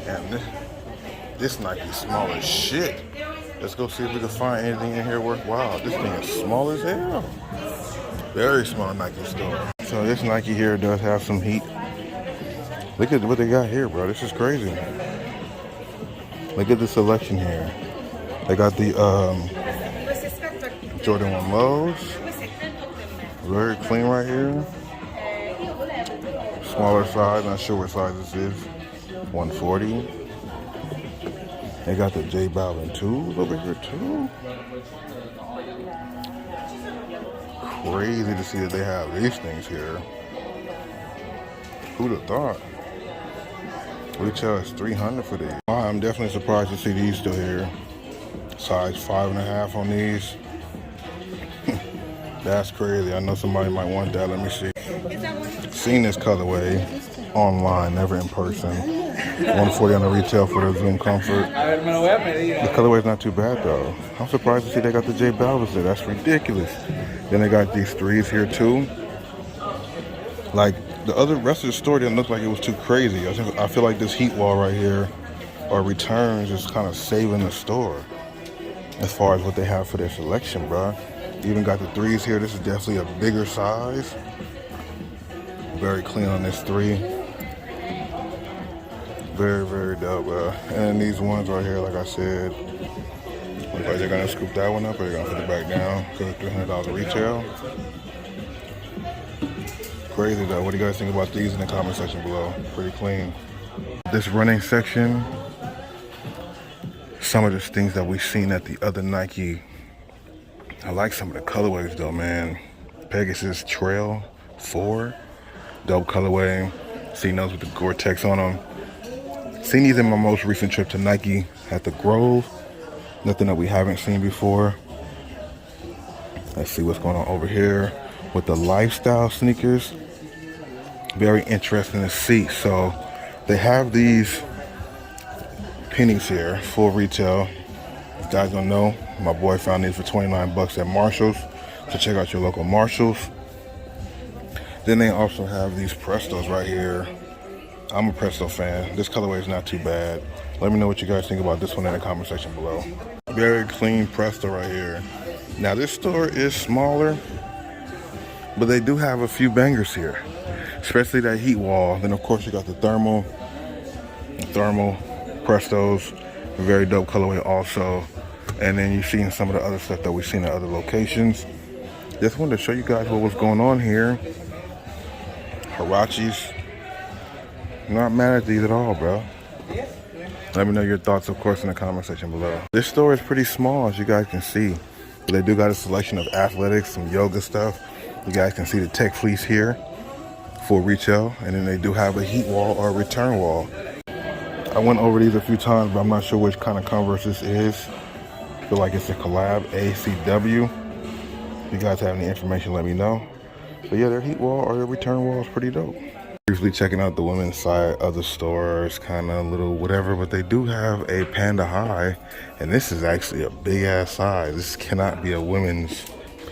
And this Nike small as shit. Let's go see if we can find anything in here worthwhile. This thing is small as hell. Very small Nike store. So this Nike here does have some heat. Look at what they got here, bro. This is crazy. Look at the selection here. They got the Jordan 1 lows. Very clean right here. Smaller size, not sure what size this is. 140. They got the J Balvin 2s over here too. Crazy to see that they have these things here. Who'd have thought? Retail is $300 for these. I'm definitely surprised to see these still here. Size 5.5 on these. That's crazy. I know somebody might want that. Let me see. Seen this colorway online, never in person. 140 on the retail for the Zoom Comfort. The colorway's not too bad though. I'm surprised to see they got the J Balvin there. That's ridiculous. Then they got these 3s here too. Like the rest of the store didn't look like it was too crazy. I feel like this heat wall right here, or returns, is kind of saving the store as far as what they have for their selection, bro. Even got the 3s here. This is definitely a bigger size. Very clean on this 3. Very, very dope, bro. And these ones right here, like I said, look like they're gonna scoop that one up or they're gonna put it back down because $300 retail. Crazy though. What do you guys think about these in the comment section below? Pretty clean. This running section, some of the things that we've seen at the other Nike. I like some of the colorways though, man. Pegasus Trail 4, dope colorway. Seen those with the Gore-Tex on them. Seen these in my most recent trip to Nike at the Grove. Nothing that we haven't seen before. Let's see what's going on over here with the lifestyle sneakers. Very interesting to see. So they have these pennies here, full retail. If you guys don't know, my boy found these for 29 bucks at Marshall's. So check out your local Marshalls. Then they also have these Prestos right here. I'm a Presto fan. This colorway is not too bad. Let me know what you guys think about this one in the comment section below. Very clean Presto right here. Now this store is smaller, but they do have a few bangers here, especially that heat wall. Then of course you got the thermal Prestos, very dope colorway also. And then you've seen some of the other stuff that we've seen at other locations. Just wanted to show you guys what was going on here. Huaraches. Not mad at these at all, bro. Let me know your thoughts, of course, in the comment section below. This store is pretty small, as you guys can see. But they do got a selection of athletics, some yoga stuff. You guys can see the tech fleece here for retail. And then they do have a heat wall or a return wall. I went over these a few times, but I'm not sure which kind of Converse this is. I feel like it's a collab, ACW. If you guys have any information, let me know. But yeah, their heat wall or their return wall is pretty dope. Briefly checking out the women's side of the store. It's kind of a little whatever, but they do have a Panda High, and this is actually a big ass size. This cannot be a women's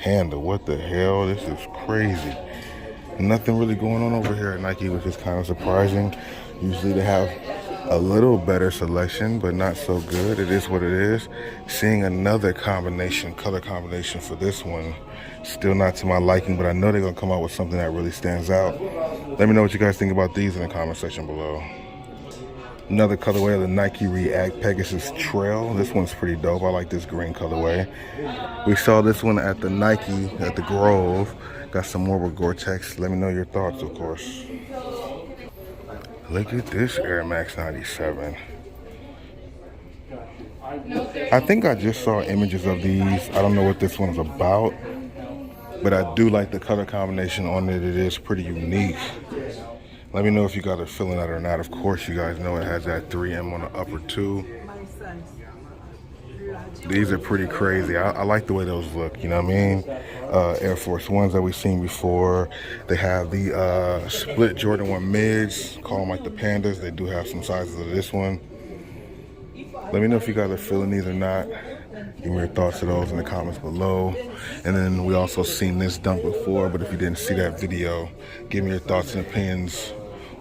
Panda. What the hell? This is crazy. Nothing really going on over here at Nike, which is kind of surprising. Usually they have a little better selection, but not so good. It is what it is. Seeing another color combination for this one, still not to my liking, but I know they're gonna come out with something that really stands out. Let me know what you guys think about these in the comment section below. Another colorway of the Nike React Pegasus Trail. This one's pretty dope. I like this green colorway. We saw this one at the Nike at the Grove. Got some more with Gore-Tex. Let me know your thoughts, of course. Look at this Air Max 97. I think I just saw images of these. I don't know what this one's about, but I do like the color combination on it. It is pretty unique. Let me know if you guys are feeling that or not. Of course, you guys know it has that 3M on the upper too. These are pretty crazy. I like the way those look, you know what I mean? Air Force Ones that we've seen before. They have the split Jordan 1 mids, call them like the Pandas. They do have some sizes of this one. Let me know if you guys are feeling these or not. Give me your thoughts to those in the comments below. And then we also seen this dunk before, but if you didn't see that video, give me your thoughts and opinions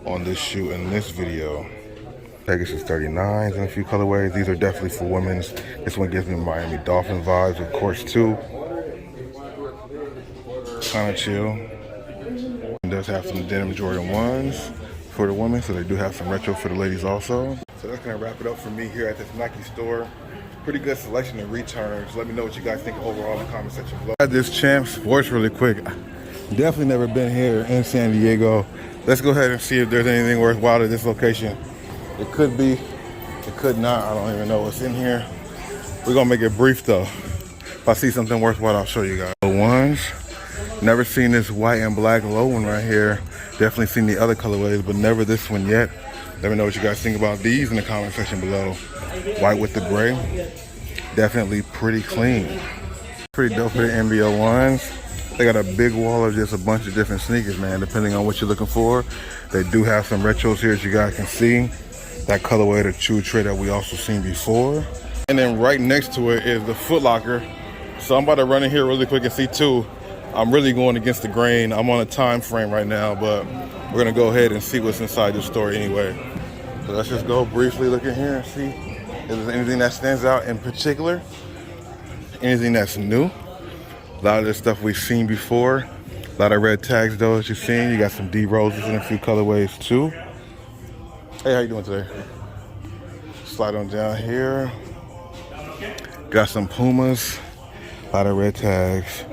on this shoe in this video. Pegasus 39s in a few colorways. These are definitely for women's. This one gives me Miami Dolphin vibes, of course, too. Kind of chill. It does have some denim Jordan 1s for the women, so they do have some retro for the ladies also. So that's gonna wrap it up for me here at this Nike store. Pretty good selection of returns. Let me know what you guys think overall in the comment section below. I had this Champs voice really quick. Definitely never been here in San Diego. Let's go ahead and see if there's anything worthwhile at this location. It could be, it could not. I don't even know what's in here. We're gonna make it brief though. If I see something worthwhile, I'll show you guys. The ones, never seen this white and black low one right here. Definitely seen the other colorways, but never this one yet. Let me know what you guys think about these in the comment section below. White with the gray, definitely pretty clean. Pretty dope for the NBO ones. They got a big wall of just a bunch of different sneakers, man, depending on what you're looking for. They do have some retros here, as you guys can see. That colorway, the True Trade that we also seen before. And then right next to it is the Foot Locker. So I'm about to run in here really quick and see too. I'm really going against the grain. I'm on a time frame right now, but we're gonna go ahead and see what's inside the store anyway. So let's just go briefly look in here and see if there's anything that stands out in particular. Anything that's new. A lot of this stuff we've seen before. A lot of red tags though, as you've seen. You got some D Roses in a few colorways too. Hey, how you doing today? Slide on down here. Got some Pumas. A lot of red tags.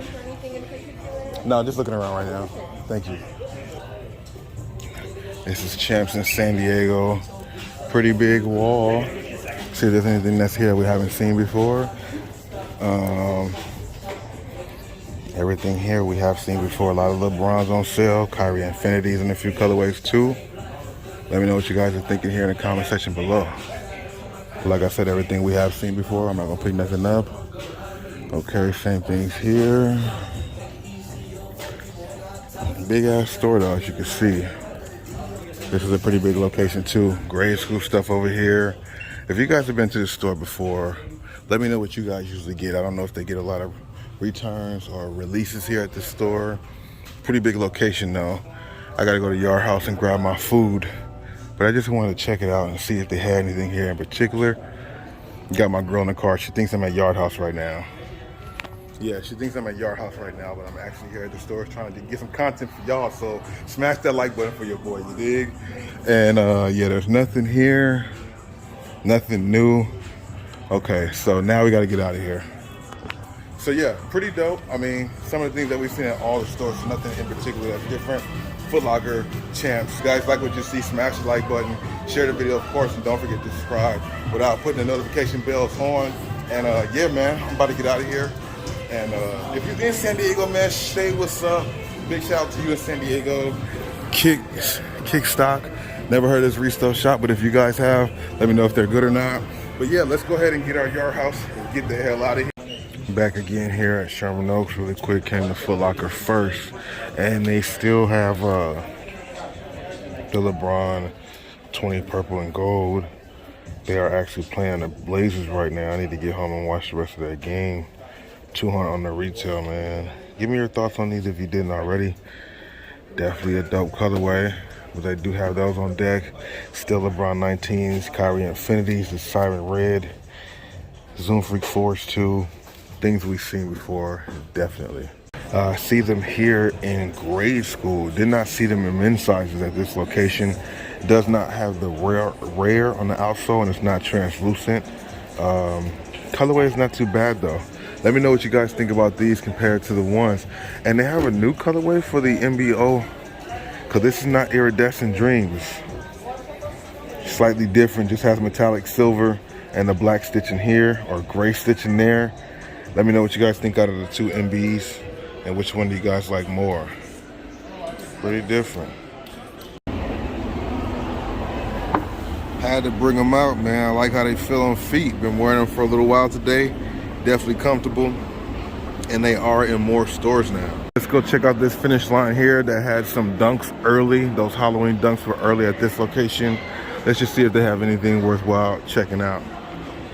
No, just looking around right now. Thank you. This is Champs in San Diego. Pretty big wall. See if there's anything that's here we haven't seen before. Everything here we have seen before. A lot of LeBrons on sale. Kyrie Infinities in a few colorways too. Let me know what you guys are thinking here in the comment section below. Like I said, everything we have seen before. I'm not gonna pick nothing up. Okay, same things here. Big ass store though, as you can see. This is a pretty big location too. Grade school stuff over here. If you guys have been to the store before, let me know what you guys usually get. I don't know if they get a lot of returns or releases here at the store. Pretty big location though. I gotta go to Yard House and grab my food. But I just wanted to check it out and see if they had anything here in particular. Got my girl in the car. She thinks I'm at Yard House right now. Yeah, she thinks I'm at Yard House right now, but I'm actually here at the store trying to get some content for y'all. So smash that like button for your boy, you dig? And yeah, there's nothing here. Nothing new. Okay, so now we gotta get out of here. So yeah, pretty dope. I mean, some of the things that we've seen at all the stores, nothing in particular that's different. Foot Locker, Champs. Guys, like what you see, smash the like button, share the video, of course, and don't forget to subscribe without putting the notification bells on. And yeah, man, I'm about to get out of here. And if you're in San Diego, man, say what's up. Big shout out to you in San Diego. Kick stock. Never heard of this Resto shop, but if you guys have, let me know if they're good or not. But yeah, let's go ahead and get our Yard House and get the hell out of here. Back again here at Sherman Oaks really quick. Came to Foot Locker first, and they still have the LeBron 20 purple and gold. They are actually playing the Blazers right now. I need to get home and watch the rest of that game. 200 on the retail, man. Give me your thoughts on these if you didn't already. Definitely a dope colorway, but they do have those on deck. Still LeBron 19s, Kyrie Infinities, the Siren Red, Zoom Freak Force 2. Things we've seen before, definitely. I see them here in grade school. Did not see them in men's sizes at this location. Does not have the rare on the outsole, and it's not translucent. Colorway is not too bad though. Let me know what you guys think about these compared to the ones. And they have a new colorway for the NBO, because this is not Iridescent Dreams. Slightly different, just has metallic silver and the black stitching here, or gray stitching there. Let me know what you guys think out of the two NBs and which one do you guys like more. Pretty different. Had to bring them out, man. I like how they feel on feet. Been wearing them for a little while today. Definitely comfortable, and they are in more stores now. Let's go check out this finish line here that had some dunks early. Those Halloween dunks were early at this location. Let's just see if they have anything worthwhile checking out.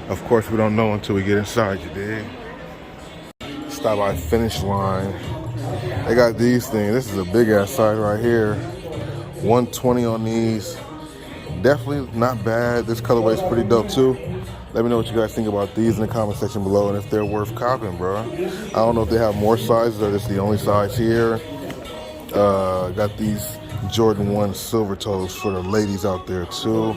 Of course, we don't know until we get inside, you dig? Stop by finish line. They got these things. This is a big ass size right here. 120 on these. Definitely not bad. This colorway is pretty dope too. Let me know what you guys think about these in the comment section below and if they're worth copping, bro. I don't know if they have more sizes or this is the only size here. Got these Jordan 1 silver toes for the ladies out there too.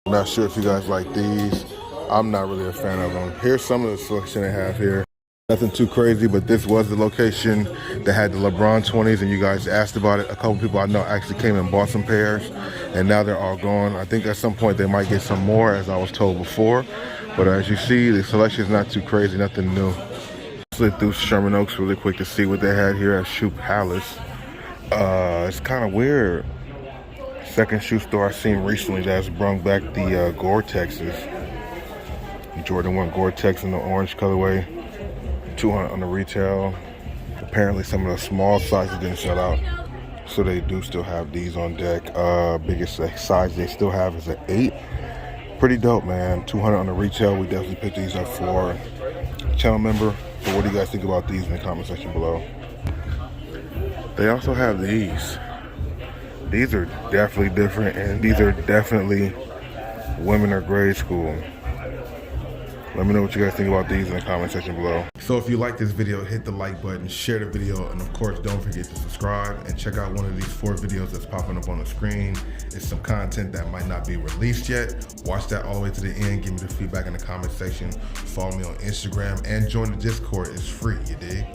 I'm not sure if you guys like these. I'm not really a fan of them. Here's some of the selection they have here. Nothing too crazy, but this was the location that had the LeBron 20s, and you guys asked about it. A couple people I know actually came and bought some pairs, and now they're all gone. I think at some point they might get some more, as I was told before. But as you see, the selection is not too crazy, nothing new. Slid through Sherman Oaks really quick to see what they had here at Shoe Palace. It's kind of weird. Second shoe store I seen recently that's brought back the Gore-Texes. Jordan 1 Gore-Tex in the orange colorway. $200 on the retail. Apparently some of the small sizes didn't sell out, so they do still have these on deck. Biggest size they still have is an 8. Pretty dope, man. $200 on the retail. We definitely picked these up for a channel member. So what do you guys think about these in the comment section below? They also have these. These are definitely different, and these are definitely women or grade school. Let me know what you guys think about these in the comment section below. So if you like this video, hit the like button, share the video, and of course, don't forget to subscribe and check out one of these 4 videos that's popping up on the screen. It's some content that might not be released yet. Watch that all the way to the end. Give me the feedback in the comment section. Follow me on Instagram and join the Discord. It's free, you dig?